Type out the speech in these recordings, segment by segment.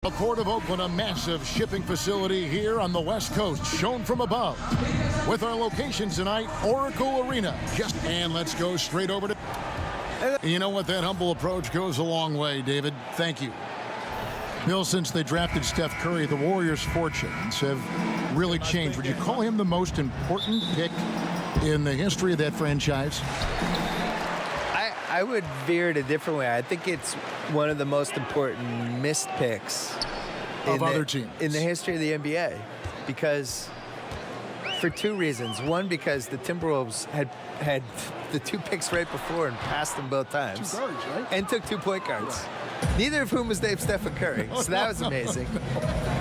The Port of Oakland, a massive shipping facility here on the West Coast, shown from above. With our location tonight, Oracle Arena. And let's go straight over to... You know what? That humble approach goes a long way, David. Thank you. Bill, since they drafted Steph Curry, the Warriors' fortunes have really changed. Would you call him the most important pick in the history of that franchise? I would veer it a different way. I think it's one of the most important missed picks of other teams in the history of the NBA, because for two reasons. One, because the Timberwolves had the two picks right before and passed them both times. 2 guards, right? And took 2 point guards. Right. Neither of whom was named Stephen Curry, so that was amazing.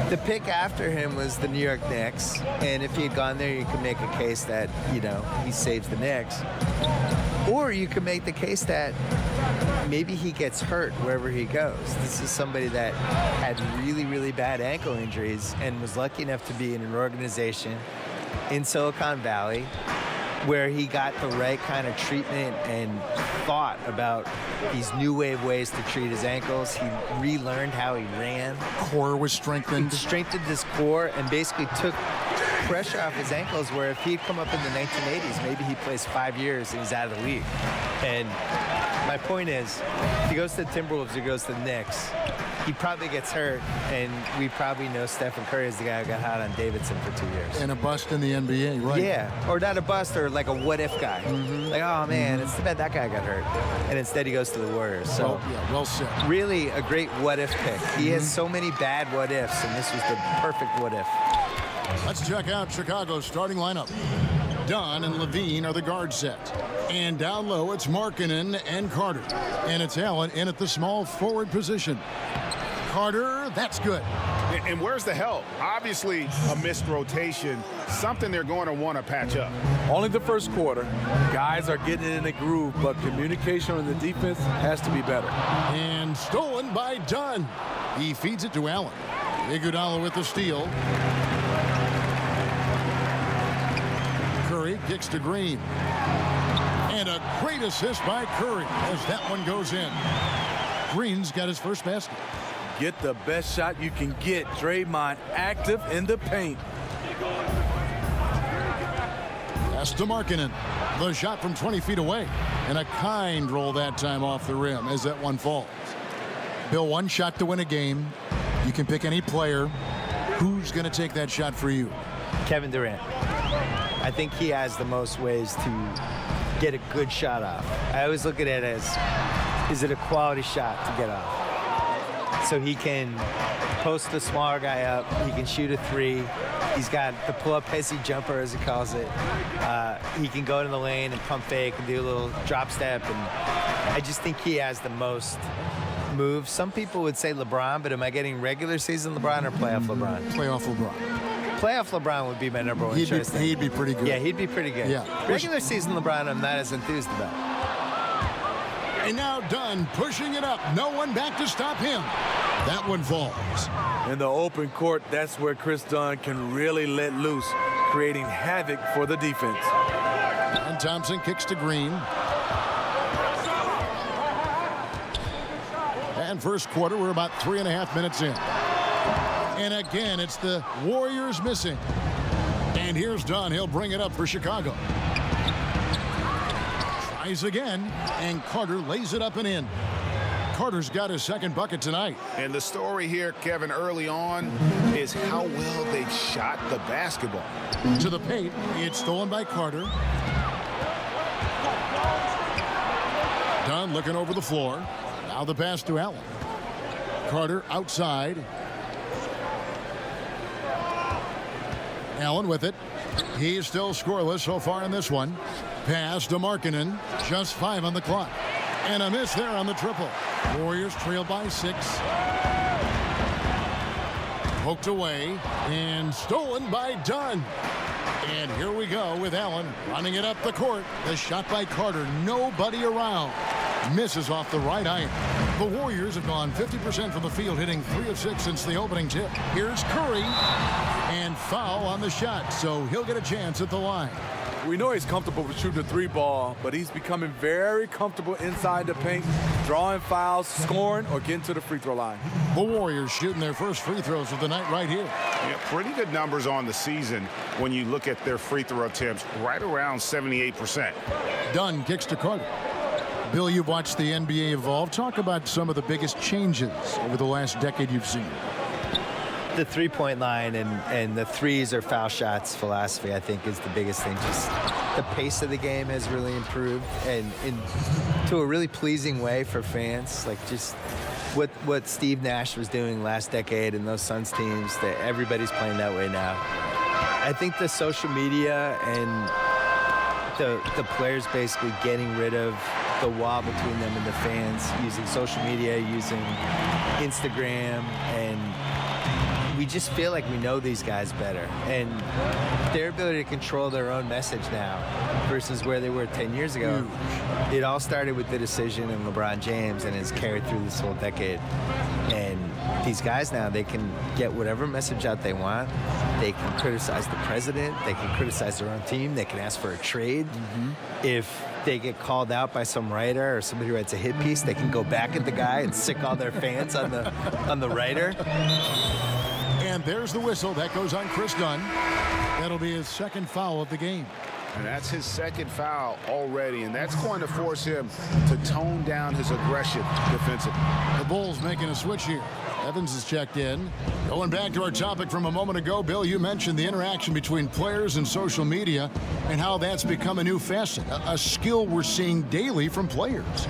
The pick after him was the New York Knicks, and if he had gone there, you could make a case that, you know, he saves the Knicks. Or you could make the case that maybe he gets hurt wherever he goes. This is somebody that had really, really bad ankle injuries and was lucky enough to be in an organization in Silicon Valley where he got the right kind of treatment and thought about these new wave ways to treat his ankles. He relearned how he ran. Core was strengthened. He strengthened his core and basically took pressure off his ankles, where if he'd come up in the 1980s, maybe he plays 5 years and he's out of the league. And my point is, if he goes to the Timberwolves or goes to the Knicks, he probably gets hurt, and we probably know Stephen Curry is the guy who got hot on Davidson for 2 years. And a bust in the NBA, right? Yeah, or not a bust, or like a what-if guy. Like, oh, man, it's too bad that guy got hurt. And instead he goes to the Warriors. So, well said. Really a great what-if pick. He has so many bad what-ifs, and this was the perfect what-if. Let's check out Chicago's starting lineup. Dunn and Levine are the guard set. And down low, it's Markkanen and Carter. And it's Allen in at the small forward position. Carter, that's good. And where's the help? Obviously, a missed rotation, something they're going to want to patch up. Only the first quarter. Guys are getting in a groove, but communication on the defense has to be better. And stolen by Dunn. He feeds it to Allen. Iguodala with the steal. Curry kicks to Green. And a great assist by Curry as that one goes in. Green's got his first basket. Get the best shot you can get. Draymond active in the paint. Pass to Markkanen. The shot from 20 feet away. And a kind roll that time off the rim as that one falls. Bill, one shot to win a game. You can pick any player. Who's going to take that shot for you? Kevin Durant. I think he has the most ways to get a good shot off. I always look at it as, is it a quality shot to get off? So he can post the smaller guy up. He can shoot a 3. He's got the pull-up hissy jumper, as he calls it. He can go to the lane and pump fake and do a little drop step. And I just think he has the most moves. Some people would say LeBron, but am I getting regular season LeBron or playoff LeBron? Playoff LeBron. Playoff LeBron would be my number one choice. He'd be pretty good. Yeah, he'd be pretty good. Yeah. Regular season LeBron, I'm not as enthused about. And now Dunn pushing it up. No one back to stop him. That one falls. In the open court, that's where Chris Dunn can really let loose, creating havoc for the defense. And Thompson kicks to Green. And first quarter, we're about 3.5 minutes in. And again, it's the Warriors missing. And here's Dunn. He'll bring it up for Chicago. Tries again, and Carter lays it up and in. Carter's got his second bucket tonight. And the story here, Kevin, early on is how well they shot the basketball. To the paint, it's stolen by Carter. Dunn looking over the floor. Now the pass to Allen. Carter outside. Allen with it. He's still scoreless so far in this one. Pass to Markkanen. Just 5 on the clock. And a miss there on the triple. Warriors trail by 6. Poked away and stolen by Dunn. And here we go with Allen running it up the court. The shot by Carter. Nobody around. Misses off the right iron. The Warriors have gone 50% from the field, hitting 3 of 6 since the opening tip. Here's Curry. And foul on the shot, so he'll get a chance at the line. We know he's comfortable with shooting the three ball, but he's becoming very comfortable inside the paint, drawing fouls, scoring, or getting to the free throw line. The Warriors shooting their first free throws of the night right here. Yeah, pretty good numbers on the season when you look at their free throw attempts, right around 78%. Dunn kicks to Carter. Bill, you've watched the NBA evolve. Talk about some of the biggest changes over the last decade you've seen. The three-point line and the threes or foul shots philosophy, I think, is the biggest thing. Just the pace of the game has really improved, and to a really pleasing way for fans. Like just what Steve Nash was doing last decade and those Suns teams, that everybody's playing that way now. I think the social media and the players basically getting rid of the wall between them and the fans, using social media, using Instagram, and we just feel like we know these guys better. And their ability to control their own message now versus where they were 10 years ago. It all started with the decision of LeBron James and has carried through this whole decade. And these guys now, they can get whatever message out they want. They can criticize the president. They can criticize their own team. They can ask for a trade. If they get called out by some writer or somebody who writes a hit piece, they can go back at the guy and sick all their fans on the writer. And there's the whistle. That goes on Chris Dunn. That'll be his second foul of the game. And that's his second foul already, and that's going to force him to tone down his aggression defensively. The Bulls making a switch here. Evans is checked in. Going back to our topic from a moment ago, Bill, you mentioned the interaction between players and social media and how that's become a new facet, a skill we're seeing daily from players.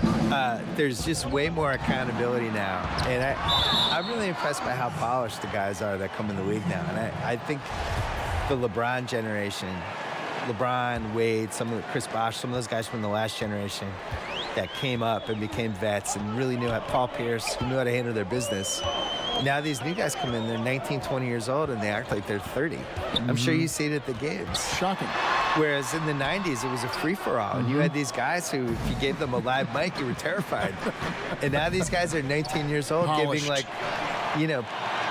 There's just way more accountability now. And I'm really impressed by how polished the guys are that come in the league now. And I think the LeBron generation, LeBron, Wade, Chris Bosh, some of those guys from the last generation that came up and became vets and really knew how, Paul Pierce, who knew how to handle their business. Now these new guys come in, they're 19, 20 years old, and they act like they're 30. I'm sure you see it at the games. Shocking. Whereas in the 90s, it was a free-for-all, and you had these guys who, if you gave them a live mic, you were terrified. And now these guys are 19 years old, Polished. giving,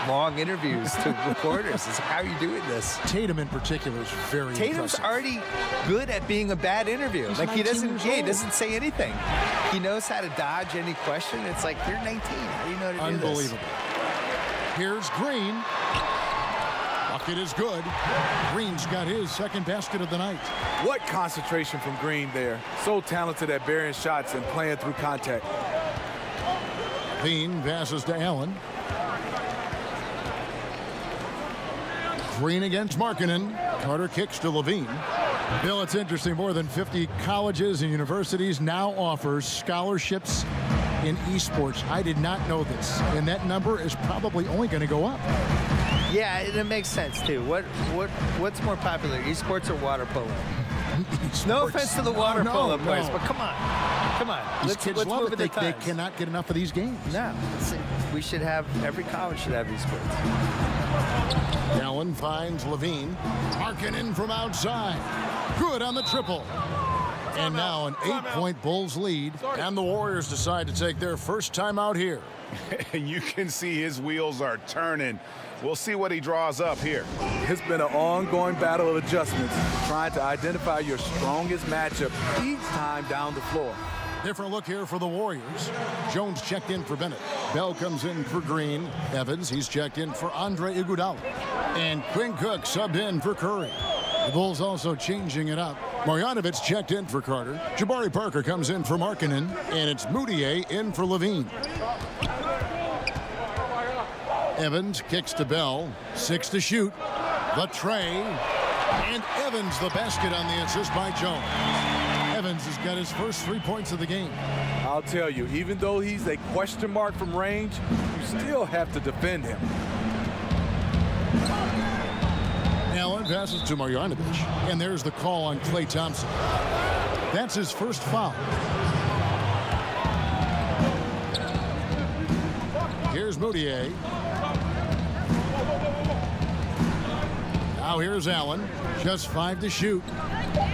long interviews to reporters. It's like, how are you doing this? Tatum in particular is very Tatum's impressive. already good at being a bad interview. He's Like he 19 years old. doesn't say anything. He knows how to dodge any question. It's like, you're 19. How do you know how to do this? Unbelievable. Here's Green. Bucket is good. Green's got his second basket of the night. What concentration from Green there. So talented at burying shots and playing through contact. Bean passes to Allen. Green against Markkanen. Carter kicks to Levine. Bill, it's interesting. More than 50 colleges and universities now offers scholarships in esports. I did not know this, and that number is probably only going to go up. Yeah, it makes sense too. What's more popular, esports or water polo? No offense to the water polo players, but come on. These Let's kids move love with it. the They times. cannot get enough of these games. No, we should have, every college should have esports. Allen finds Levine. Markkanen from outside. Good on the triple. And now an 8-point Bulls lead. And the Warriors decide to take their first time out here. You can see his wheels are turning. We'll see what he draws up here. It's been an ongoing battle of adjustments, trying to identify your strongest matchup each time down the floor. Different look here for the Warriors. Jones checked in for Bennett. Bell comes in for Green. Evans, he's checked in for Andre Iguodala. And Quinn Cook subbed in for Curry. The Bulls also changing it up. Marjanovic checked in for Carter. Jabari Parker comes in for Markkanen. And it's Moutier in for Levine. Evans kicks to Bell. 6 to shoot. The tray. And Evans the basket on the assist by Jones. Evans has got his first 3 points of the game. I'll tell you, even though he's a question mark from range, you still have to defend him. Allen passes to Marjanovic. And there's the call on Klay Thompson. That's his first foul. Here's Moutier. Now here's Allen. Just 5 to shoot.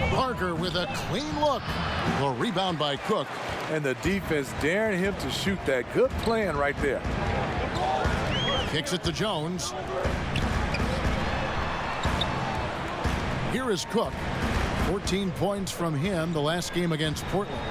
Parker with a clean look. The rebound by Cook. And the defense daring him to shoot that. Good plan right there. Kicks it to Jones. Here is Cook. 14 points from him the last game against Portland.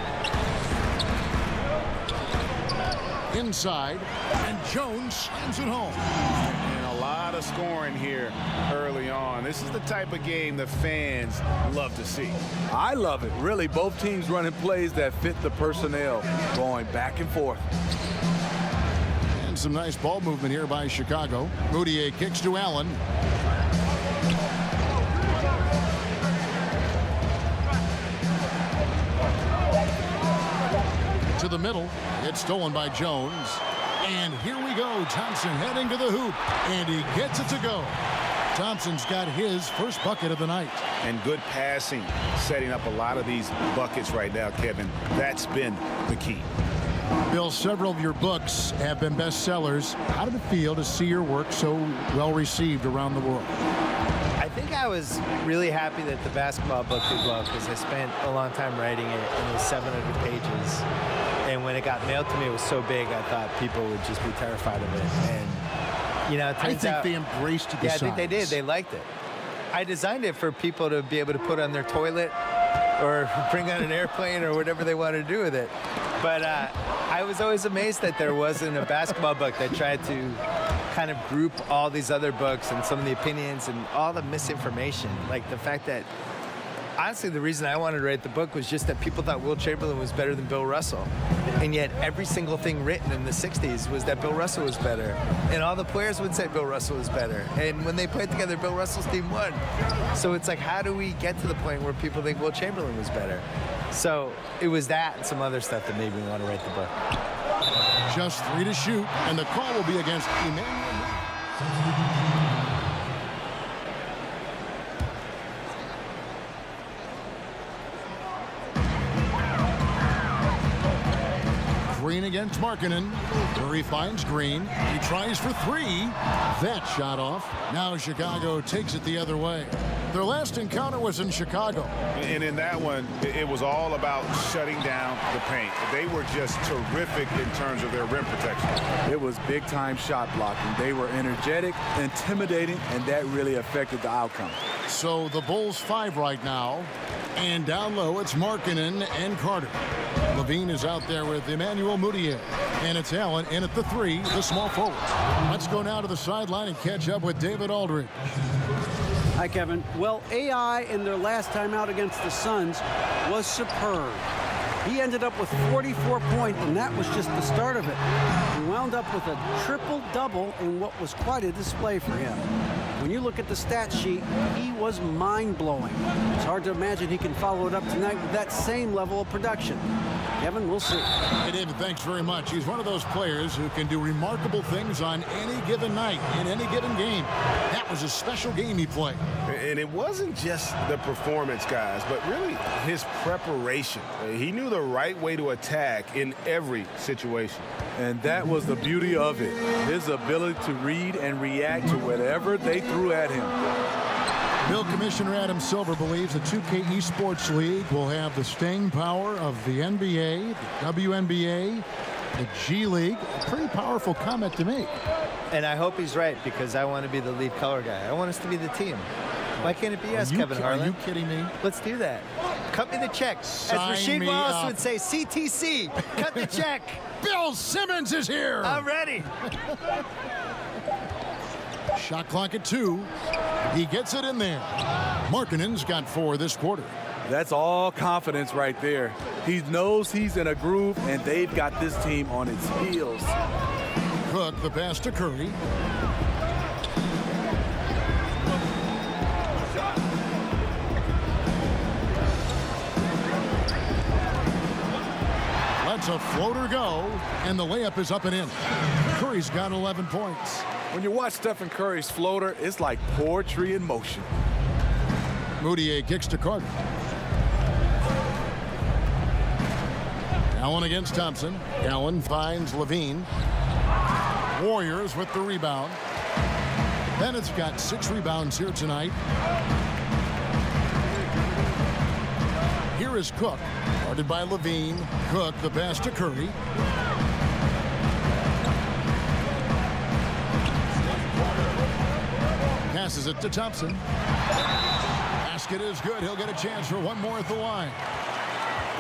Inside, and Jones slams it home. And a lot of scoring here early on. This is the type of game the fans love to see. I love it. Really, both teams running plays that fit the personnel, going back and forth. And some nice ball movement here by Chicago. Mudiay kicks to Allen. To the middle. It's stolen by Jones. And here we go. Thompson heading to the hoop. And he gets it to go. Thompson's got his first bucket of the night. And good passing, setting up a lot of these buckets right now, Kevin. That's been the key. Bill, several of your books have been bestsellers. How did it feel to see your work so well received around the world? I think I was really happy that the basketball book did well because I spent a long time writing it, and it was 700 pages. And when it got mailed to me, it was so big, I thought people would just be terrified of it. And, you know, it turns out, I think they embraced the I size. think they did. They liked it. I designed it for people to be able to put on their toilet or bring on an airplane or whatever they want to do with it. But I was always amazed that there wasn't a basketball book that tried to kind of group all these other books and some of the opinions and all the misinformation. Like the fact that, honestly, the reason I wanted to write the book was just that people thought Wilt Chamberlain was better than Bill Russell. And yet every single thing written in the 60s was that Bill Russell was better. And all the players would say Bill Russell was better. And when they played together, Bill Russell's team won. So it's like, how do we get to the point where people think Wilt Chamberlain was better? So it was that and some other stuff that made me want to write the book. Just 3 to shoot, and the call will be against Emmanuel. Green against Markkanen. Murray finds Green. He tries for 3. That shot off. Now Chicago takes it the other way. Their last encounter was in Chicago. And in that one, it was all about shutting down the paint. They were just terrific in terms of their rim protection. It was big-time shot blocking. They were energetic, intimidating, and that really affected the outcome. So the Bulls 5 right now. And down low, it's Markkanen and Carter. Levine is out there with Emmanuel Mudiay. And it's Allen in at the 3, the small forward. Let's go now to the sideline and catch up with David Aldridge. Hi, Kevin. Well, AI in their last time out against the Suns was superb. He ended up with 44 points, and that was just the start of it. He wound up with a triple-double in what was quite a display for him. When you look at the stat sheet, he was mind-blowing. It's hard to imagine he can follow it up tonight with that same level of production. Kevin, we'll see. Hey, David, thanks very much. He's one of those players who can do remarkable things on any given night, in any given game. That was a special game he played. And it wasn't just the performance, guys, but really his preparation. He knew the right way to attack in every situation. And that was the beauty of it. His ability to read and react to whatever they threw at him. Bill, Commissioner Adam Silver believes the 2K Esports League will have the staying power of the NBA, the WNBA, the G League. A pretty powerful comment to make. And I hope he's right because I want to be the lead color guy. I want us to be the team. Why can't it be us, Kevin Harlan? Are you kidding me? Let's do that. Cut me the check. Sign As Rasheed me Wallace up. would say, CTC, cut the check. Bill Simmons is here. I'm ready. Shot clock at 2. He gets it in there. Markkanen's got 4 this quarter. That's all confidence right there. He knows he's in a groove, and they've got this team on its heels. Cook, the pass to Curry. Lets a floater go, and the layup is up and in. Curry's got 11 points. When you watch Stephen Curry's floater, it's like poetry in motion. Mudiay kicks to Carter. Allen against Thompson. Allen finds Levine. Warriors with the rebound. Bennett's got 6 rebounds here tonight. Here is Cook, guarded by Levine. Cook, the pass to Curry. Passes it to Thompson. Pass basket is good. He'll get a chance for one more at the line.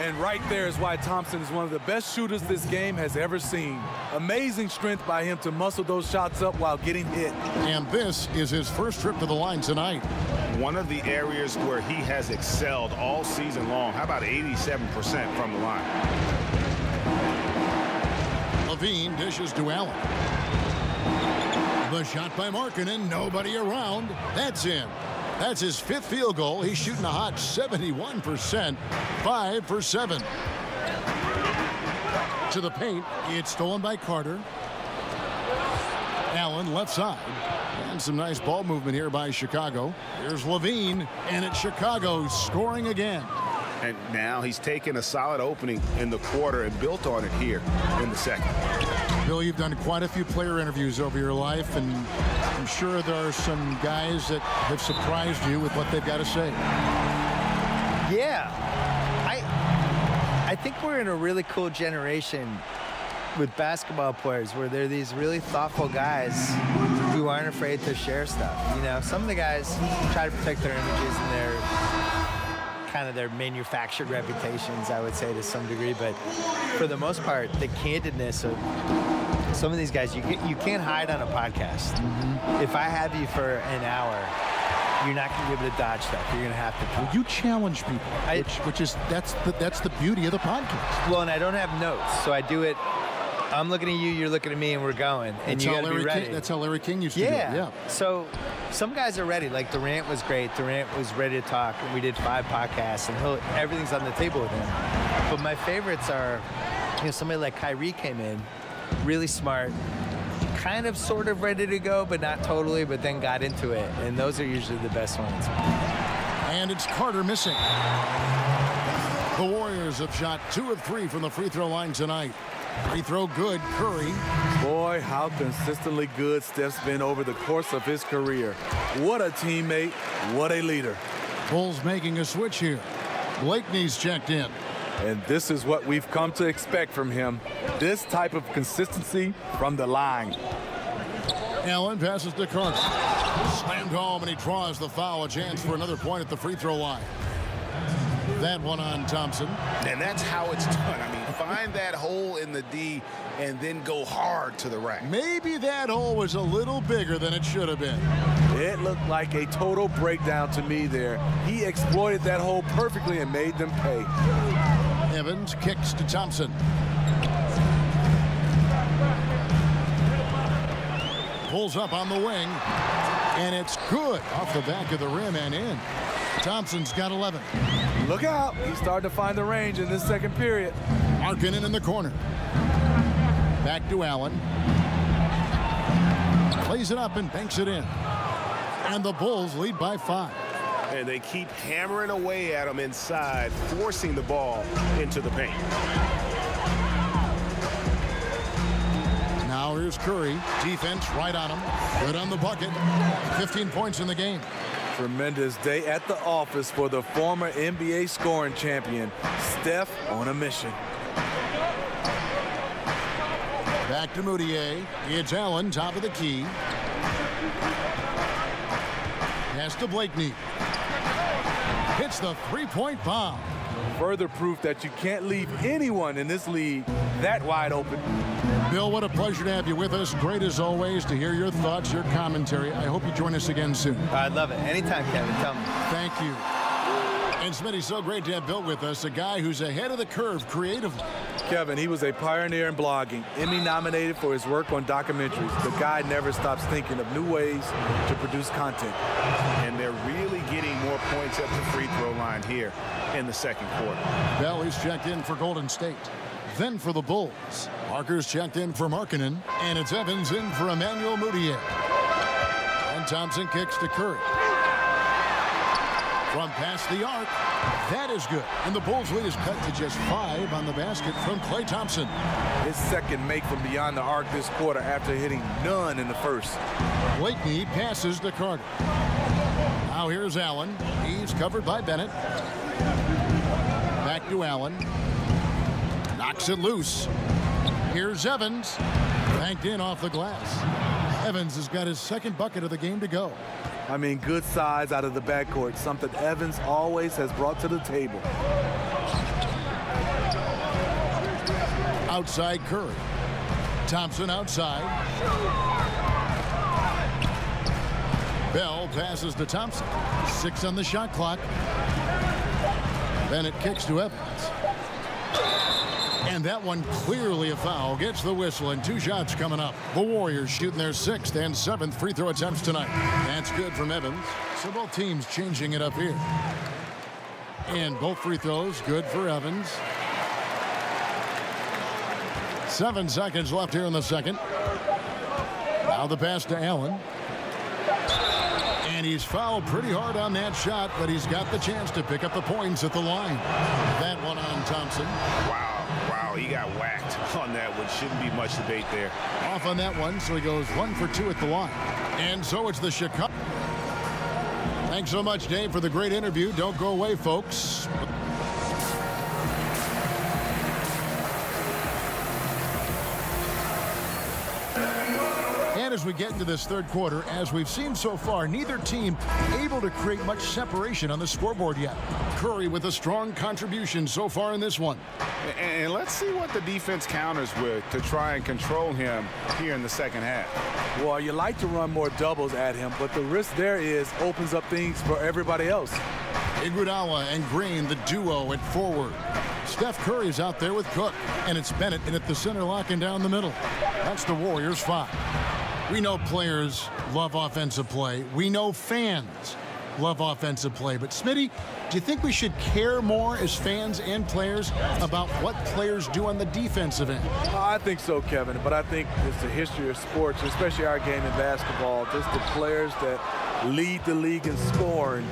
And right there is why Thompson is one of the best shooters this game has ever seen. Amazing strength by him to muscle those shots up while getting hit. And this is his first trip to the line tonight. One of the areas where he has excelled all season long. How about 87% from the line? Levine dishes to Allen. The shot by Markkanen, nobody around. That's in. That's his 5th field goal. He's shooting a hot 71%, 5 for 7. To the paint, it's stolen by Carter. Allen left side. And some nice ball movement here by Chicago. Here's Levine, and it's Chicago scoring again. And now he's taken a solid opening in the quarter and built on it here in the second. Bill, you've done quite a few player interviews over your life, and I'm sure there are some guys that have surprised you with what they've got to say. Yeah. I think we're in a really cool generation with basketball players where they're these really thoughtful guys who aren't afraid to share stuff. You know, some of the guys try to protect their images and their kind of their manufactured reputations, I would say, to some degree. But for the most part, the candidness of some of these guys, you can't hide on a podcast. Mm-hmm. If I have you for an hour, you're not going to be able to dodge stuff. You're going to have to talk. You challenge people, that's the beauty of the podcast. Well, and I don't have notes, so I do it. I'm looking at you, you're looking at me, and we're going. And you got to be ready. That's how Larry King used to do it. Yeah. So some guys are ready. Like Durant was great. Durant was ready to talk. And we did 5 podcasts, and everything's on the table with him. But my favorites are, somebody like Kyrie came in, really smart, kind of sort of ready to go, but not totally, but then got into it. And those are usually the best ones. And it's Carter missing. The Warriors have shot 2 of 3 from the free throw line tonight. Free throw good, Curry. Boy, how consistently good Steph's been over the course of his career. What a teammate, what a leader. Bulls making a switch here. Blakeney's checked in. And this is what we've come to expect from him. This type of consistency from the line. Allen passes to Carter. Slammed home, and he draws the foul. A chance for another point at the free throw line. That one on Thompson. And that's how it's done. I mean, find that hole in the D and then go hard to the rack. Maybe that hole was a little bigger than it should have been. It looked like a total breakdown to me there. He exploited that hole perfectly and made them pay. Evans kicks to Thompson. Pulls up on the wing, and it's good off the back of the rim and in. Thompson's got 11. Look out. He's starting to find the range in this second period. Markkanen in the corner. Back to Allen. Plays it up and banks it in. And the Bulls lead by 5. And they keep hammering away at him inside, forcing the ball into the paint. Now here's Curry. Defense right on him. Good on the bucket. 15 points in the game. Tremendous day at the office for the former NBA scoring champion. Steph on a mission. Back to Moutier. It's Allen, top of the key. Pass to Blakeney. Hits the three-point bomb. Further proof that you can't leave anyone in this league that wide open. Bill, what a pleasure to have you with us. Great as always to hear your thoughts, your commentary. I hope you join us again soon. I'd love it. Anytime, Kevin. Tell me. Thank you. And Smitty, so great to have Bill with us, a guy who's ahead of the curve creatively. Kevin, he was a pioneer in blogging, Emmy nominated for his work on documentaries. The guy never stops thinking of new ways to produce content. And they're really getting more points at the free throw line here in the second quarter. Bell is checked in for Golden State. Then for the Bulls. Parker's checked in for Markkanen. And it's Evans in for Emmanuel Moutier. And Thompson kicks to Curry. From past the arc, that is good. And the Bulls' lead is cut to just 5 on the basket from Klay Thompson. His second make from beyond the arc this quarter after hitting none in the first. Blakeney passes to Carter. Now here's Allen. He's covered by Bennett. Back to Allen. Knocks it loose. Here's Evans. Banked in off the glass. Evans has got his second bucket of the game to go. I mean, good size out of the backcourt, something Evans always has brought to the table. Outside Curry. Thompson outside. Bell passes to Thompson. 6 on the shot clock. Bennett kicks to Evans. And that one clearly a foul. Gets the whistle, and 2 shots coming up. The Warriors shooting their 6th and 7th free throw attempts tonight. That's good from Evans. So both teams changing it up here. And both free throws good for Evans. 7 seconds left here in the second. Now the pass to Allen. And he's fouled pretty hard on that shot, but he's got the chance to pick up the points at the line. That one on Thompson. Wow, he got whacked on that one. Shouldn't be much debate there. Off on that one, so he goes 1 for 2 at the line. And so it's the Chicago. Thanks so much, Dave, for the great interview. Don't go away, folks. As we get into this third quarter, as we've seen so far, neither team able to create much separation on the scoreboard yet. Curry with a strong contribution so far in this one. And let's see what the defense counters with to try and control him here in the second half. Well, you like to run more doubles at him, but the risk there is opens up things for everybody else. Iguodala and Green, the duo at forward. Steph Curry's out there with Cook, and it's Bennett in at the center locking down the middle. That's the Warriors 5. We know players love offensive play. We know fans love offensive play. But, Smitty, do you think we should care more as fans and players about what players do on the defensive end? I think so, Kevin. But I think it's the history of sports, especially our game in basketball, just the players that lead the league in scoring.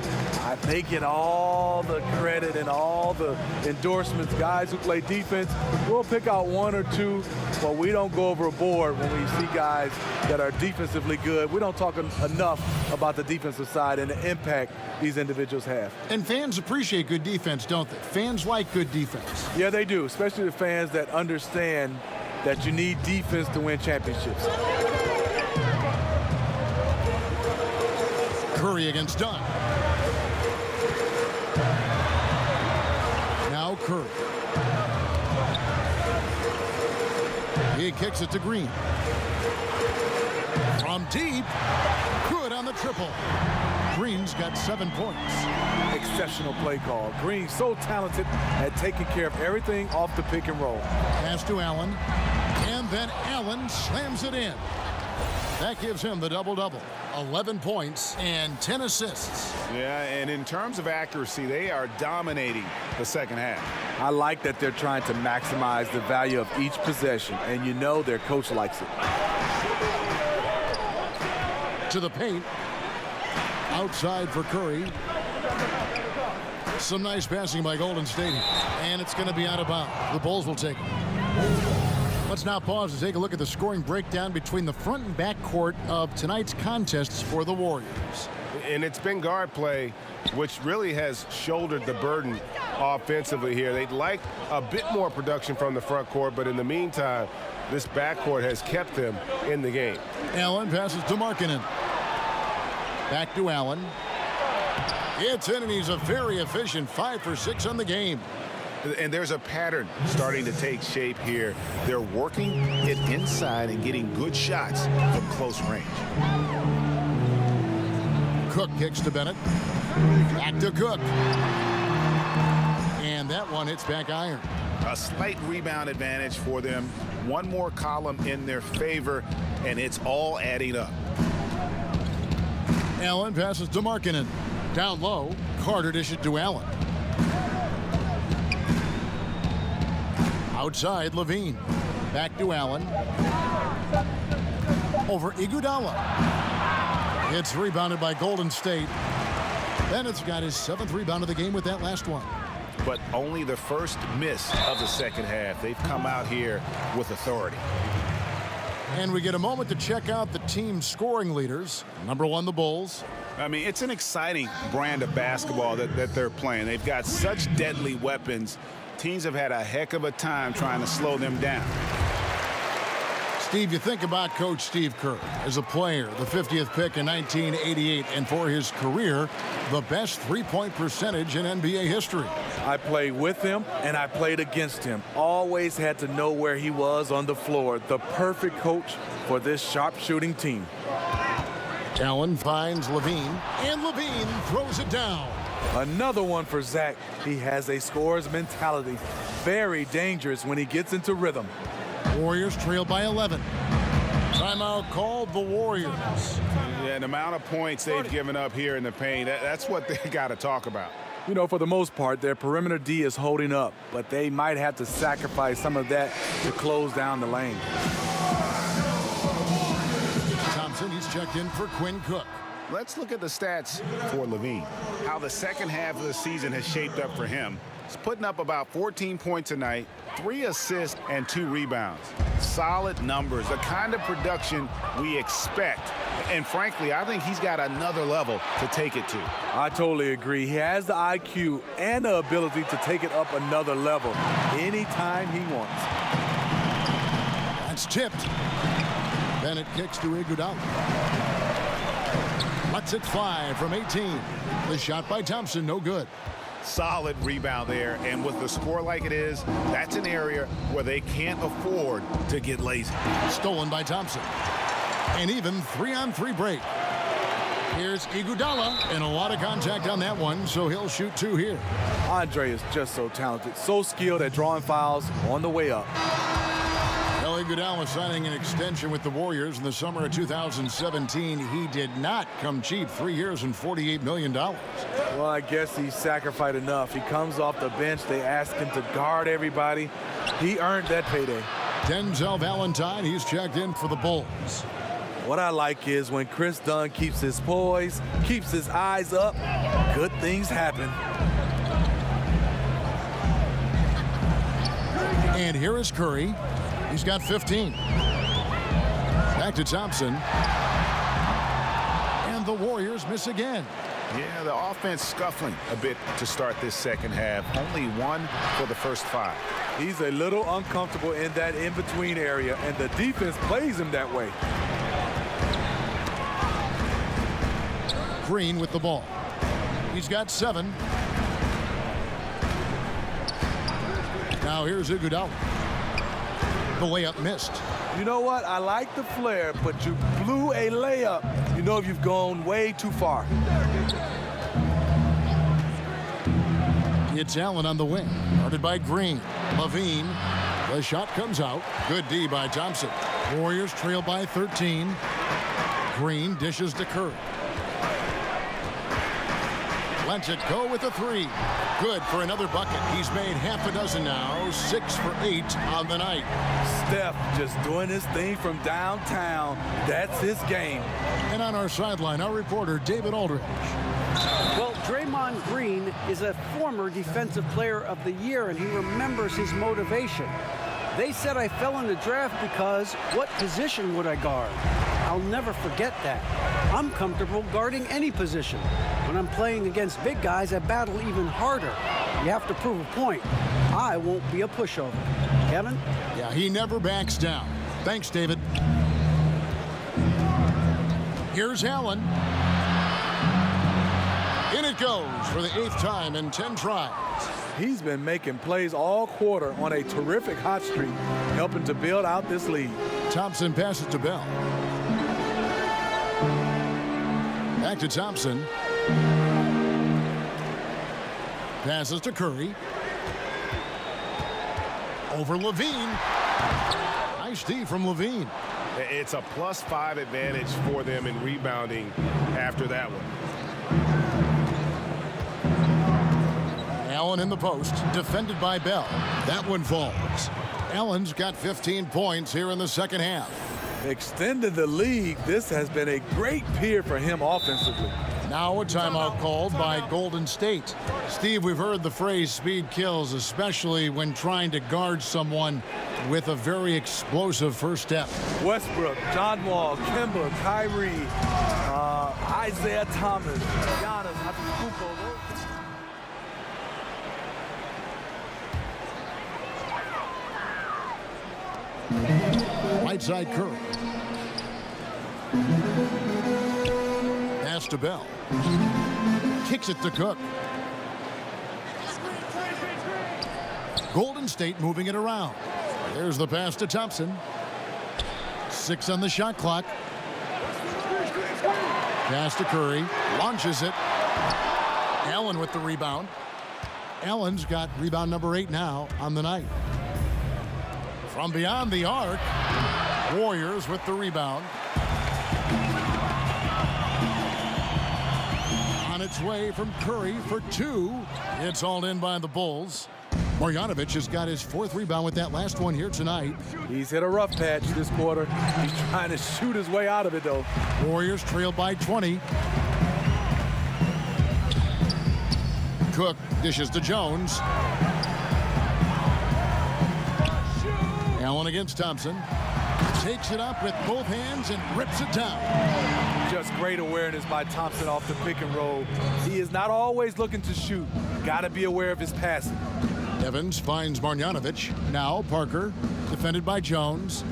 They get all the credit and all the endorsements. Guys who play defense, we'll pick out 1 or 2, but we don't go overboard when we see guys that are defensively good. We don't talk enough about the defensive side and the impact these individuals have. And fans appreciate good defense, don't they? Fans like good defense. Yeah, they do, especially the fans that understand that you need defense to win championships. Curry against Dunn. Now Curry. He kicks it to Green. From deep. Good on the triple. Green's got 7 points. Exceptional play call. Green so talented at taking care of everything off the pick and roll. Pass to Allen. And then Allen slams it in. That gives him the double-double. 11 points and 10 assists. Yeah, and in terms of accuracy, they are dominating the second half. I like that they're trying to maximize the value of each possession, and you know their coach likes it. To the paint. Outside for Curry. Some nice passing by Golden State. And it's going to be out of bounds. The Bulls will take it. Let's now pause and take a look at the scoring breakdown between the front and back court of tonight's contests for the Warriors. And it's been guard play, which really has shouldered the burden offensively here. They'd like a bit more production from the front court, but in the meantime, this backcourt has kept them in the game. Allen passes to Markkanen. Back to Allen. It's in, and he's a very efficient 5 for 6 on the game. And there's a pattern starting to take shape here. They're working it inside and getting good shots from close range. Cook kicks to Bennett. Back to Cook. And that one hits back iron. A slight rebound advantage for them. One more column in their favor, and it's all adding up. Allen passes to Markkanen. Down low, Carter dishes to Allen. Outside, Levine. Back to Allen. Over Iguodala. It's rebounded by Golden State. Bennett's got his 7th rebound of the game with that last one. But only the first miss of the second half. They've come out here with authority. And we get a moment to check out the team's scoring leaders. Number 1, the Bulls. I mean, it's an exciting brand of basketball that they're playing. They've got such deadly weapons. Teams have had a heck of a time trying to slow them down. Steve, you think about Coach Steve Kerr as a player, the 50th pick in 1988, and for his career, the best three-point percentage in NBA history. I played with him and I played against him. Always had to know where he was on the floor. The perfect coach for this sharpshooting team. Allen finds Levine, and Levine throws it down. Another one for Zach. He has a scorer's mentality. Very dangerous when he gets into rhythm. Warriors trail by 11. Timeout called the Warriors. Yeah, the amount of points they've given up here in the paint, that's what they got to talk about. You know, for the most part, their perimeter D is holding up, but they might have to sacrifice some of that to close down the lane. Thompson, he's checked in for Quinn Cook. Let's look at the stats for Levine. How the second half of the season has shaped up for him. He's putting up about 14 points a night, 3 assists, and 2 rebounds. Solid numbers, the kind of production we expect. And frankly, I think he's got another level to take it to. I totally agree. He has the IQ and the ability to take it up another level anytime he wants. That's tipped. Bennett kicks to Iguodala. Lets it fly from 18. The shot by Thompson, no good. Solid rebound there, and with the score like it is, that's an area where they can't afford to get lazy. Stolen by Thompson. An even 3-on-3 break. Here's Iguodala, and a lot of contact on that one, so he'll shoot 2 here. Andre is just so talented, so skilled at drawing fouls on the way up. Iguodala signing an extension with the Warriors in the summer of 2017. He did not come cheap. 3 years and $48 million. Well, I guess he sacrificed enough. He comes off the bench. They ask him to guard everybody. He earned that payday. Denzel Valentine, he's checked in for the Bulls. What I like is when Chris Dunn keeps his poise, keeps his eyes up, good things happen. And here is Curry. He's got 15. Back to Thompson. And the Warriors miss again. Yeah, the offense scuffling a bit to start this second half. Only 1 for the first 5. He's a little uncomfortable in that in-between area, and the defense plays him that way. Green with the ball. He's got 7. Now here's Iguodala. The layup missed. You know what? I like the flare, but you blew a layup. You know you've gone way too far. It's Allen on the wing. Guarded by Green. Levine. The shot comes out. Good D by Thompson. Warriors trail by 13. Green dishes to Curry. Lets it go with a 3. Good for another bucket. He's made half a dozen now. 6 for 8 on the night. Steph just doing his thing from downtown. That's his game. And on our sideline, our reporter, David Aldridge. Well, Draymond Green is a former Defensive Player of the Year, and he remembers his motivation. They said I fell in the draft because what position would I guard? I'll never forget that. I'm comfortable guarding any position. When I'm playing against big guys, I battle even harder. You have to prove a point. I won't be a pushover. Kevin? Yeah, he never backs down. Thanks, David. Here's Allen. In it goes for the 8th time in 10 tries. He's been making plays all quarter on a terrific hot streak, helping to build out this lead. Thompson passes to Bell. Back to Thompson. Passes to Curry. Over Levine. Nice D from Levine. It's a +5 advantage for them in rebounding after that one. Allen in the post, defended by Bell. That one falls. Allen's got 15 points here in the second half. Extended the lead. This has been a great period for him offensively. Now a timeout called by Golden State. Steve, we've heard the phrase speed kills, especially when trying to guard someone with a very explosive first step. Westbrook, John Wall, Kemba, Kyrie, Isaiah Thomas, Giannis Antetokounmpo. Right side Curry. Pass to Bell. Kicks it to Cook. Golden State moving it around. There's the pass to Thompson. 6 on the shot clock. Pass to Curry. Launches it. Allen with the rebound. Allen's got rebound number 8 now on the night. From beyond the arc, Warriors with the rebound. On its way from Curry for 2. It's hauled in by the Bulls. Marjanovic has got his 4th rebound with that last one here tonight. He's hit a rough patch this quarter. He's trying to shoot his way out of it, though. Warriors trail by 20. Cook dishes to Jones. Allen against Thompson. Takes it up with both hands and rips it down. Just great awareness by Thompson off the pick and roll. He is not always looking to shoot. Got to be aware of his passing. Evans finds Marjanovic. Now Parker, defended by Jones.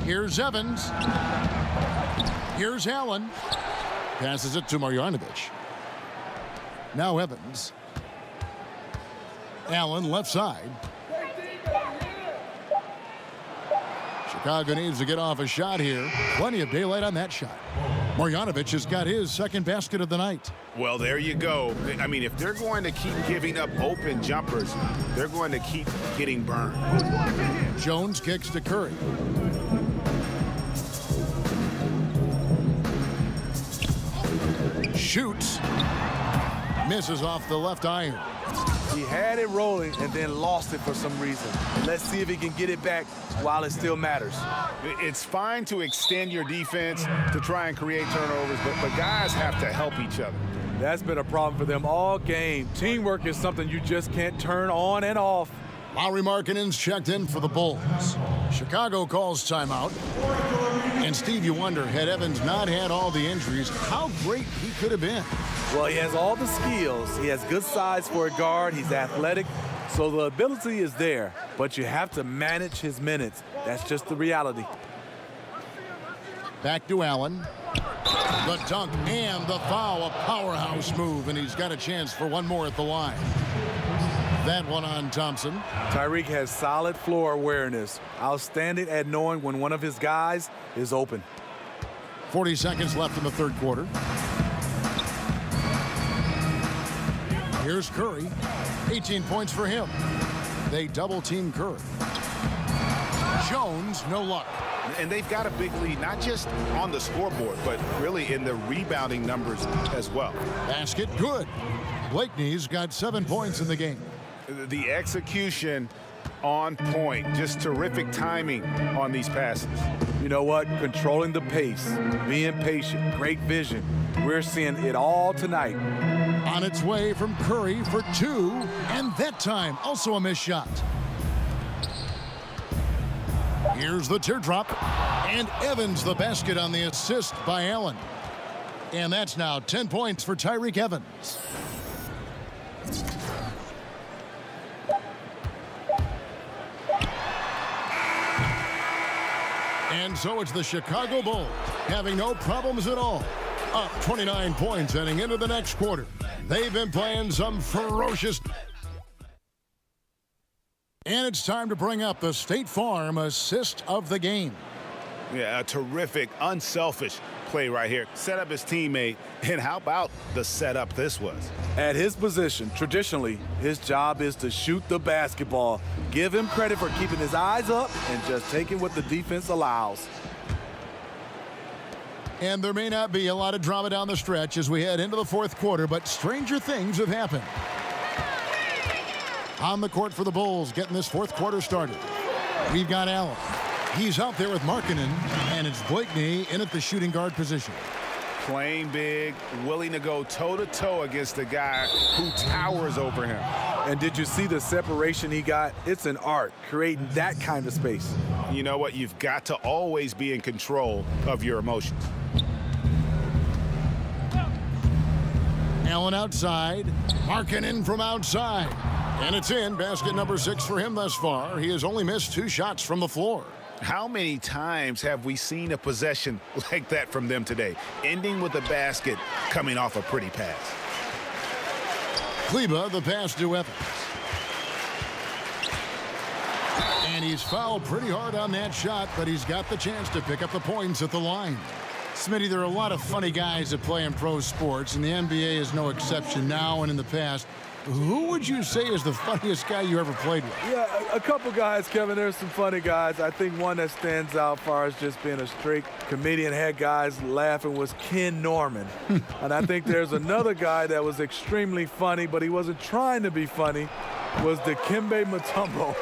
Here's Evans. Here's Allen. Passes it to Marjanovic. Now Evans. Allen left side. Chicago needs to get off a shot here. Plenty of daylight on that shot. Marjanovic has got his 2nd basket of the night. Well, there you go. I mean, if they're going to keep giving up open jumpers, they're going to keep getting burned. Jones kicks to Curry. Shoots. Misses off the left iron. He had it rolling and then lost it for some reason. Let's see if he can get it back while it still matters. It's fine to extend your defense to try and create turnovers, but guys have to help each other. That's been a problem for them all game. Teamwork is something you just can't turn on and off. Lauri Markkanen's checked in for the Bulls. Chicago calls timeout. And Steve, you wonder, had Evans not had all the injuries, how great he could have been. Well, he has all the skills. He has good size for a guard. He's athletic. So the ability is there, but you have to manage his minutes. That's just the reality. Back to Allen. The dunk and the foul, a powerhouse move, and he's got a chance for one more at the line. That one on Thompson. Tyreke has solid floor awareness. Outstanding at knowing when one of his guys is open. 40 seconds left in the 3rd quarter. Here's Curry. 18 points for him. They double-team Curry. Jones, no luck. And they've got a big lead, not just on the scoreboard, but really in the rebounding numbers as well. Basket good. Blakeney's got 7 points in the game. The execution on point. Just terrific timing on these passes. You know what? Controlling the pace, being patient, great vision. We're seeing it all tonight. On its way from Curry for 2, and that time also a missed shot. Here's the teardrop, and Evans the basket on the assist by Allen. And that's now 10 points for Tyreke Evans. And so it's the Chicago Bulls having no problems at all. Up 29 points heading into the next quarter. They've been playing some ferocious. And it's time to bring up the State Farm assist of the game. Yeah, a terrific, unselfish play right here. Set up his teammate, and how about the setup this was? At his position, traditionally, his job is to shoot the basketball. Give him credit for keeping his eyes up and just taking what the defense allows. And there may not be a lot of drama down the stretch as we head into the 4th quarter, but stranger things have happened. On the court for the Bulls, getting this 4th quarter started. We've got Allen. He's out there with Markkanen, and it's Blakeney in at the shooting guard position. Playing big, willing to go toe-to-toe against a guy who towers over him. And did you see the separation he got? It's an art, creating that kind of space. You know what? You've got to always be in control of your emotions. Allen outside. Markkanen from outside. And it's in. Basket number 6 for him thus far. He has only missed 2 shots from the floor. How many times have we seen a possession like that from them today, ending with a basket coming off a pretty pass? Kleber, the pass to Evans. And he's fouled pretty hard on that shot, but he's got the chance to pick up the points at the line. Smitty, there are a lot of funny guys that play in pro sports, and the NBA is no exception now and in the past. Who would you say is the funniest guy you ever played with? Yeah, a couple guys, Kevin. There's some funny guys. I think one that stands out as far as just being a straight comedian, had guys laughing, was Ken Norman. And I think there's another guy that was extremely funny, but he wasn't trying to be funny, was Dikembe Mutombo.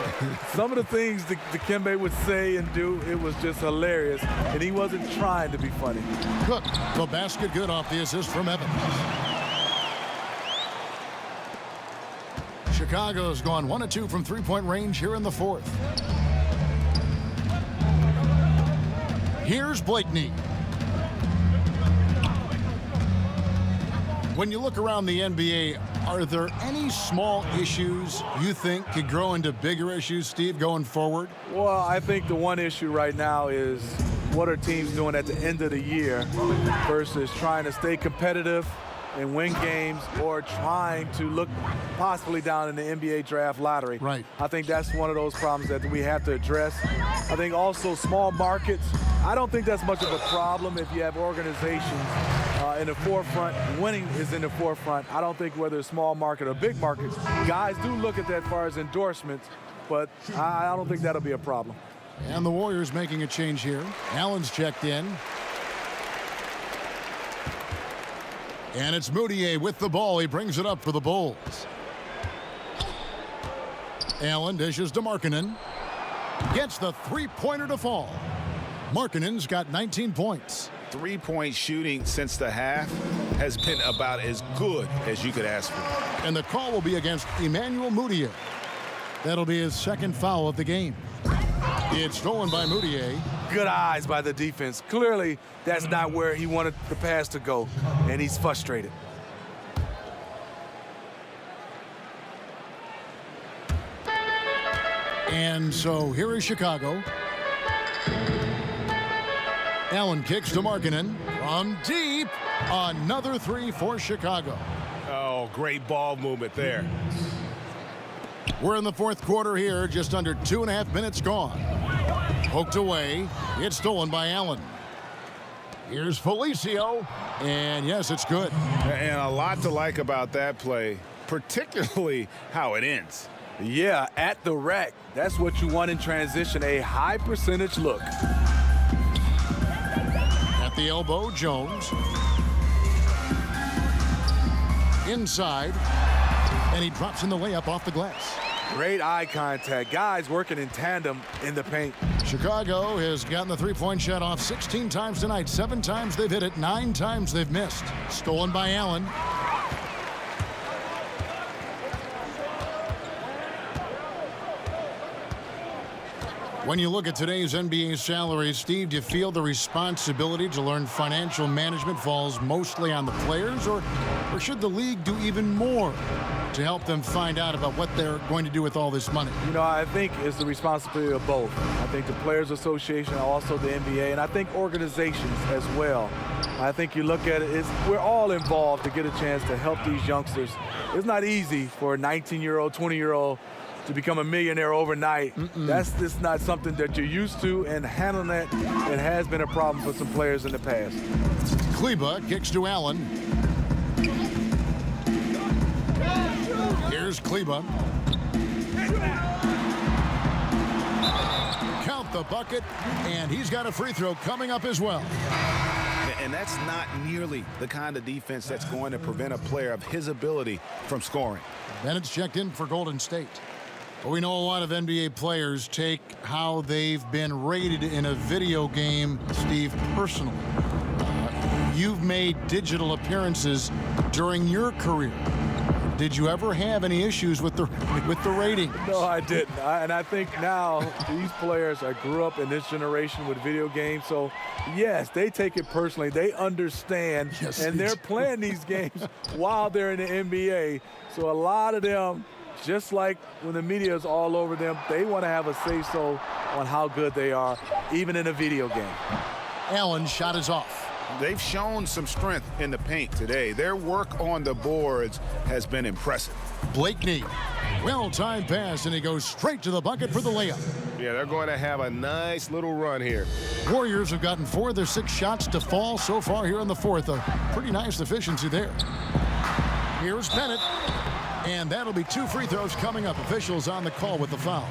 Some of the things Dikembe would say and do, it was just hilarious, and he wasn't trying to be funny. Cook, the basket good off the assist from Evans. Chicago's gone 1 of 2 from three-point range here in the fourth. Here's Blakeney. When you look around the NBA, are there any small issues you think could grow into bigger issues, Steve, going forward? Well, I think the one issue right now is what are teams doing at the end of the year versus trying to stay competitive and win games, or trying to look possibly down in the NBA draft lottery. Right. I think that's one of those problems that we have to address. I think also small markets, I don't think that's much of a problem if you have organizations in the forefront. Winning is in the forefront. I don't think whether it's small market or big markets, guys do look at that as far as endorsements, but I don't think that'll be a problem. And the Warriors making a change here. Allen's checked in. And it's Moutier with the ball. He brings it up for the Bulls. Allen dishes to Markkanen. Gets the three-pointer to fall. Markkanen's got 19 points. Three-point shooting since the half has been about as good as you could ask for. And the call will be against Emmanuel Moutier. That'll be his second foul of the game. It's stolen by Moutier. Good eyes by the defense. Clearly, that's not where he wanted the pass to go, and he's frustrated. And so here is Chicago. Allen kicks to Markkanen from deep. Another three for Chicago. Oh, great ball movement there. We're in the fourth quarter here, just under 2.5 minutes gone. Poked away. It's stolen by Allen. Here's Felicio. And yes, it's good. And a lot to like about that play, particularly how it ends. Yeah, at the rack. That's what you want in transition, a high percentage look. At the elbow, Jones. Inside. And he drops in the layup off the glass. Great eye contact. Guys working in tandem in the paint. Chicago has gotten the three-point shot off 16 times tonight. 7 times they've hit it. 9 times they've missed. Stolen by Allen. When you look at today's NBA salaries, Steve, do you feel the responsibility to learn financial management falls mostly on the players, or should the league do even more to help them find out about what they're going to do with all this money? You know, I think it's the responsibility of both. I think the Players Association, also the NBA, and I think organizations as well. I think you look at it, we're all involved to get a chance to help these youngsters. It's not easy for a 19-year-old, 20-year-old to become a millionaire overnight. That's just not something that you're used to, and handling that, it has been a problem for some players in the past. Kleber kicks to Allen. Here's Kleber. Count the bucket, and he's got a free throw coming up as well. And that's not nearly the kind of defense that's going to prevent a player of his ability from scoring. Bennett's checked in for Golden State. But we know a lot of NBA players take how they've been rated in a video game, Steve, personally. You've made digital appearances during your career. Did you ever have any issues with the ratings? No, I didn't. And I think now these players grew up in this generation with video games. So, yes, they take it personally. They understand, and they're playing these games while they're in the NBA. So a lot of them just like when the media is all over them, they want to have a say-so on how good they are, even in a video game. Allen's shot is off. They've shown some strength in the paint today. Their work on the boards has been impressive. Blakeney, well-timed pass, and he goes straight to the bucket for the layup. Yeah, they're going to have a nice little run here. Warriors have gotten 4 of their 6 shots to fall so far here in the fourth. A pretty nice efficiency there. Here's Bennett, and that'll be 2 free throws coming up. Officials on the call with the foul.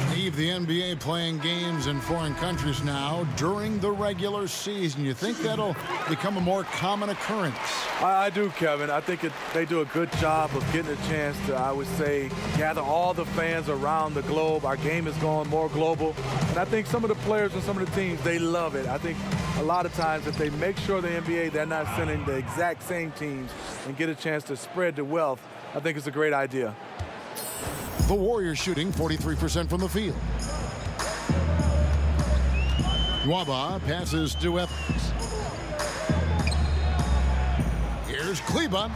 Steve, the NBA playing games in foreign countries now during the regular season. You think that'll become a more common occurrence? I do, Kevin. I think they do a good job of getting a chance to, I would say, gather all the fans around the globe. Our game is going more global. And I think some of the players and some of the teams, they love it. I think a lot of times if they make sure the NBA, they're not sending the exact same teams and get a chance to spread the wealth, I think it's a great idea. The Warriors shooting 43% from the field. Nwaba passes to Evans. Here's Kleba.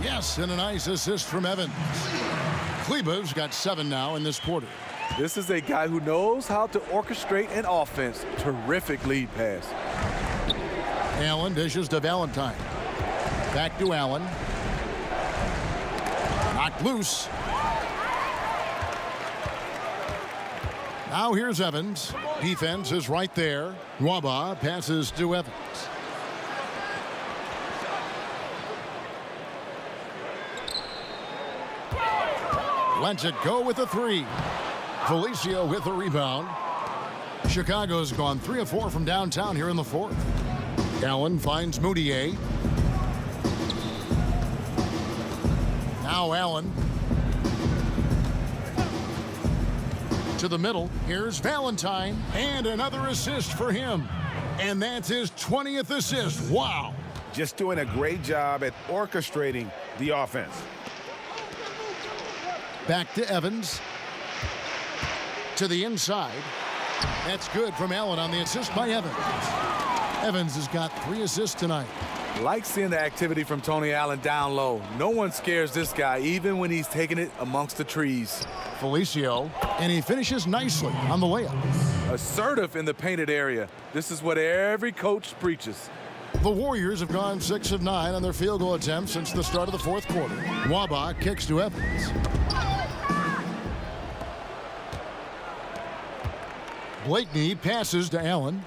Yes, and a nice assist from Evans. Kleba's got 7 now in this quarter. This is a guy who knows how to orchestrate an offense. Terrific lead pass. Allen dishes to Valentine. Back to Allen. Knocked loose. Now here's Evans. Defense is right there. Nwaba passes to Evans. Lets it go with a 3. Felicio with the rebound. Chicago's gone 3 of 4 from downtown here in the fourth. Allen finds Moutier. Now Allen. To the middle. Here's Valentine. And another assist for him. And that's his 20th assist. Wow. Just doing a great job at orchestrating the offense. Back to Evans. To the inside. That's good from Allen on the assist by Evans. Evans has got 3 assists tonight. Like seeing the activity from Tony Allen down low. No one scares this guy, even when he's taking it amongst the trees. Felicio, and he finishes nicely on the layup. Assertive in the painted area. This is what every coach preaches. The Warriors have gone 6 of 9 on their field goal attempts since the start of the fourth quarter. Nwaba kicks to Evans. Blakeney passes to Allen.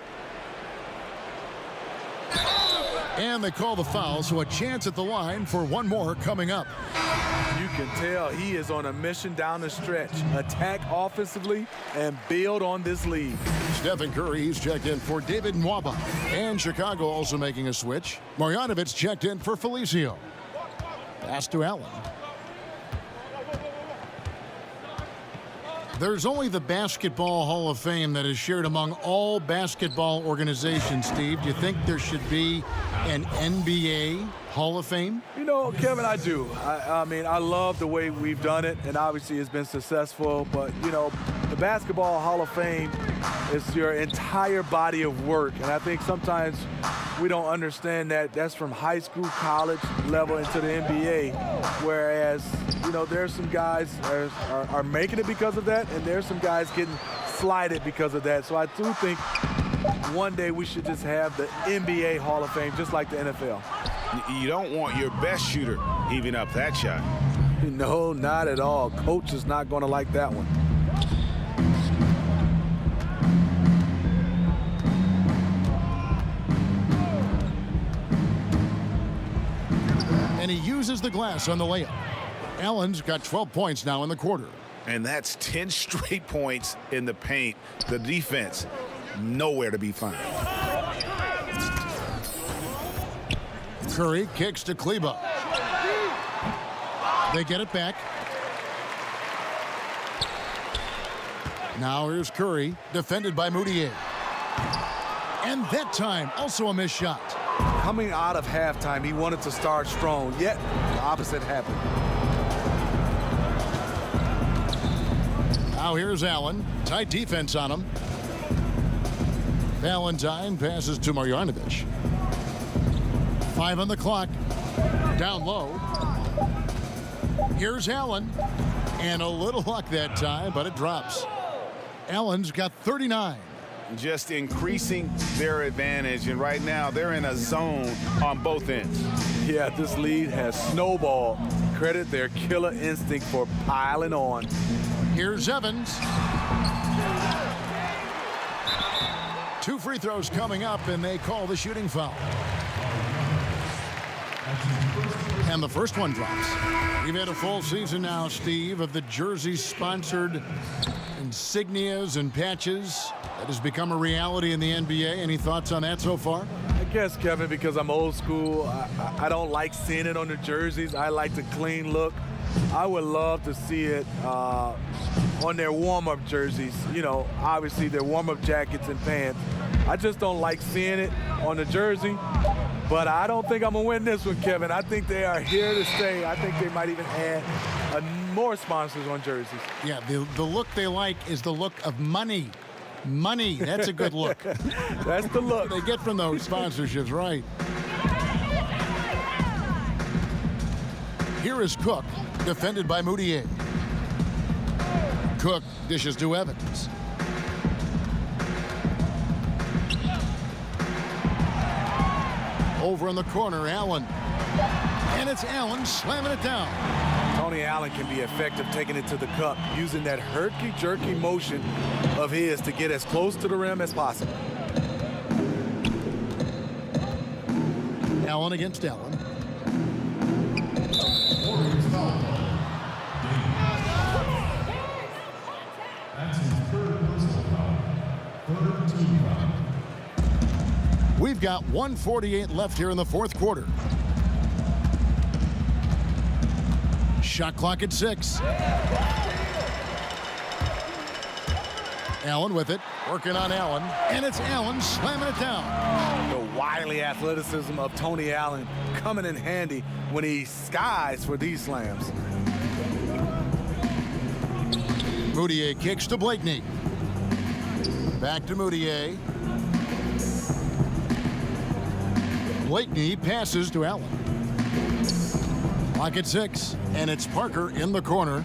And they call the foul, so a chance at the line for one more coming up. You can tell he is on a mission down the stretch. Attack offensively and build on this lead. Stephen Curry, he's checked in for David Nwaba. And Chicago also making a switch. Marjanovic checked in for Felicio. Pass to Allen. There's only the Basketball Hall of Fame that is shared among all basketball organizations, Steve. Do you think there should be an NBA Hall of Fame? You know, Kevin, I do. I mean, I love the way we've done it, and obviously it's been successful. But, you know, the Basketball Hall of Fame is your entire body of work. And I think sometimes we don't understand that that's from high school, college level into the NBA. Whereas, you know, there's some guys are making it because of that, and there's some guys getting slighted because of that. So I do think one day we should just have the NBA Hall of Fame, just like the NFL. You don't want your best shooter heaving up that shot. No, not at all. Coach is not going to like that one. And he uses the glass on the layup. Allen's got 12 points now in the quarter. And that's 10 straight points in the paint. The defense, nowhere to be found. Curry kicks to Kleba. They get it back. Now here's Curry, defended by Moutier. And that time, also a missed shot. Coming out of halftime, he wanted to start strong, yet the opposite happened. Now here's Allen. Tight defense on him. Valentine passes to Marjanovic. 5 on the clock. Down low. Here's Allen. And a little luck that time, but it drops. Allen's got 39. Just increasing their advantage, and right now they're in a zone on both ends. Yeah, this lead has snowballed. Credit their killer instinct for piling on. Here's Evans. 2 free throws coming up, and they call the shooting foul. And the first one drops. We've had a full season now, Steve, of the jersey-sponsored insignias and patches. That has become a reality in the NBA. Any thoughts on that so far? I guess, Kevin, because I'm old school, I don't like seeing it on the jerseys. I like the clean look. I would love to see it on their warm-up jerseys. You know, obviously their warm-up jackets and pants. I just don't like seeing it on the jersey. But I don't think I'm going to win this one, Kevin. I think they are here to stay. I think they might even add more sponsors on jerseys. Yeah, the look they like is the look of money. Money, that's a good look. That's the look they get from those sponsorships, right. Here is Cook, defended by Moutier. Cook dishes to Evans. Over in the corner, Allen. And it's Allen slamming it down. Tony Allen can be effective taking it to the cup, using that herky-jerky motion of his to get as close to the rim as possible. Allen against Allen. We've got 1:48 left here in the fourth quarter. Shot clock at 6. Allen with it, working on Allen, and it's Allen slamming it down. The wily athleticism of Tony Allen coming in handy when he skies for these slams. Moutier kicks to Blakeney. Back to Moutier. Blakeney passes to Allen. Clock at 6, and it's Parker in the corner.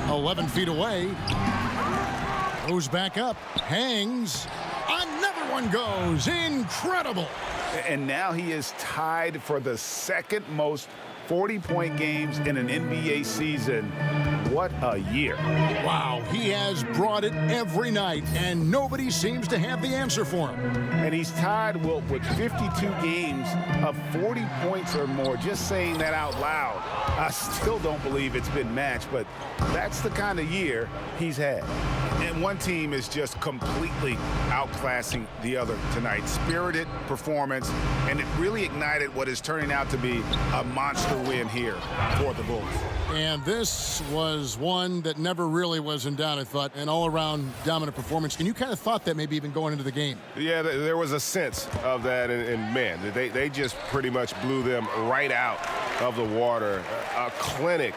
11 feet away. Goes back up, hangs. Another one goes. Incredible. And now he is tied for the second most 40-point games in an NBA season. What a year. Wow, he has brought it every night, and nobody seems to have the answer for him. And he's tied with 52 games of 40 points or more. Just saying that out loud, I still don't believe it's been matched, but that's the kind of year he's had. And one team is just completely outclassing the other tonight. Spirited performance, and it really ignited what is turning out to be a monster win here for the Bulls. And this was one that never really was in doubt, I thought, an all-around dominant performance. And you kind of thought that maybe even going into the game. Yeah, there was a sense of that, and man, they just pretty much blew them right out of the water. A clinic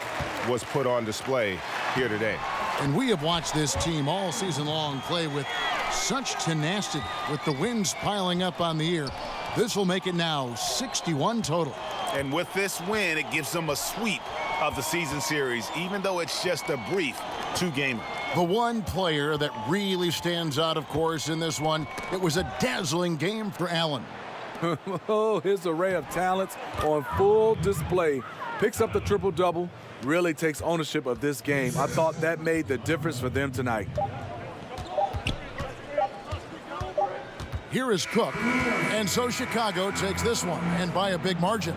was put on display here today. And we have watched this team all season long play with such tenacity, with the wins piling up on the year. This will make it now 61 total. And with this win, it gives them a sweep of the season series, even though it's just a brief 2-gamer. The one player that really stands out, of course, in this one, it was a dazzling game for Allen. Oh, his array of talents on full display. Picks up the triple-double, really takes ownership of this game. I thought that made the difference for them tonight. Here is Cook, and so Chicago takes this one, and by a big margin.